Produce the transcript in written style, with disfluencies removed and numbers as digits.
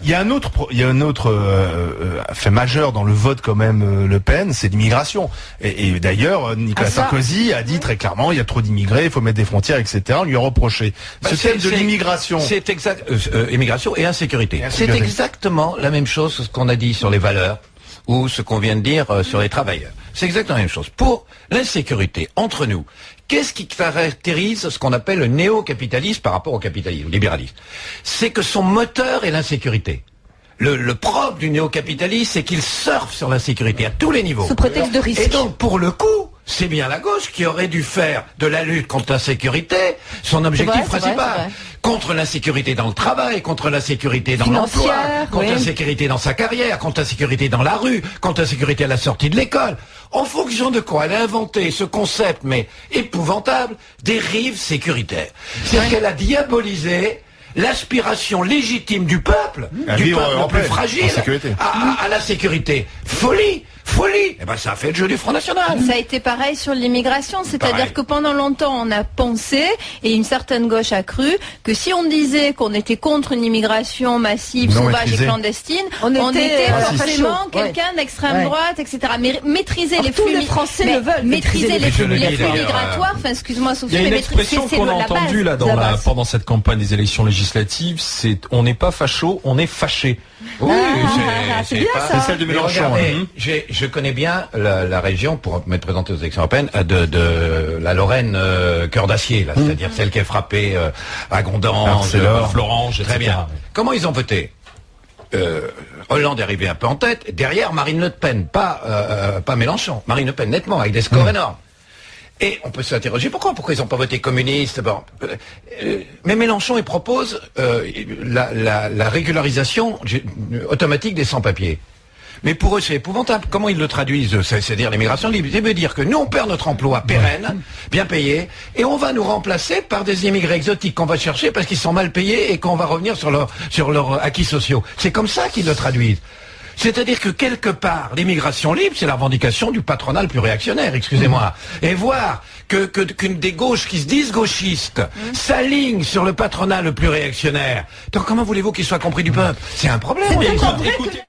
Il y a un autre fait majeur dans le vote quand même Le Pen, c'est l'immigration. Et d'ailleurs, Nicolas Sarkozy a dit très clairement, il y a trop d'immigrés, il faut mettre des frontières, etc. On lui a reproché. Ce thème de l'immigration. C'est exact, immigration et insécurité. C'est exactement la même chose que ce qu'on a dit sur les valeurs ou ce qu'on vient de dire sur les travailleurs. C'est exactement la même chose. Pour l'insécurité, entre nous, qu'est-ce qui caractérise ce qu'on appelle le néo-capitalisme par rapport au capitalisme, au libéralisme? C'est que son moteur est l'insécurité. Le propre du néo-capitalisme, c'est qu'il surfe sur l'insécurité à tous les niveaux. Sous prétexte de risque. Et donc, pour le coup, c'est bien la gauche qui aurait dû faire de la lutte contre l'insécurité son objectif principal. Contre l'insécurité dans le travail, contre l'insécurité dans l'emploi, contre l'insécurité dans sa carrière, contre l'insécurité dans la rue, contre l'insécurité à la sortie de l'école. En fonction de quoi elle a inventé ce concept, mais épouvantable, des rives sécuritaires. C'est qu'elle a diabolisé l'aspiration légitime du peuple le plus fragile, à la sécurité. Folie! Eh ben, ça a fait le jeu du Front National. Ça a été pareil sur l'immigration, c'est-à-dire que pendant longtemps, on a pensé, et une certaine gauche a cru, que si on disait qu'on était contre une immigration massive, sauvage et clandestine, on était forcément quelqu'un d'extrême droite, etc. Mais maîtriser les flux, tous les Français le veulent. Maîtriser les flux migratoires, enfin, excuse-moi, Sophie, il y a une expression qu'on a entendue là pendant cette campagne des élections législatives, c'est on n'est pas facho, on est fâché. Oui, c'est bien ça. C'est celle de Mélenchon. Je connais bien la région, pour m'être présenté aux élections européennes, de la Lorraine cœur d'acier, là, c'est-à-dire celle qui est frappée à Gondange, Florange, etc. Très bien. Comment ils ont voté? Hollande est arrivé un peu en tête, derrière Marine Le Pen, pas Mélenchon, Marine Le Pen nettement, avec des scores énormes. Et on peut s'interroger pourquoi ils n'ont pas voté communiste. Bon, mais Mélenchon il propose la régularisation automatique des sans-papiers. Mais pour eux c'est épouvantable. Comment ils le traduisent? C'est-à-dire l'immigration libre. Ça veut dire que nous on perd notre emploi pérenne, bien payé, et on va nous remplacer par des immigrés exotiques qu'on va chercher parce qu'ils sont mal payés et qu'on va revenir sur leurs acquis sociaux. C'est comme ça qu'ils le traduisent. C'est-à-dire que quelque part, l'immigration libre, c'est la revendication du patronat le plus réactionnaire, excusez-moi. Et voir qu'une des gauches qui se disent gauchistes s'aligne sur le patronat le plus réactionnaire. Donc comment voulez-vous qu'il soit compris du peuple? C'est un problème. Écoutez.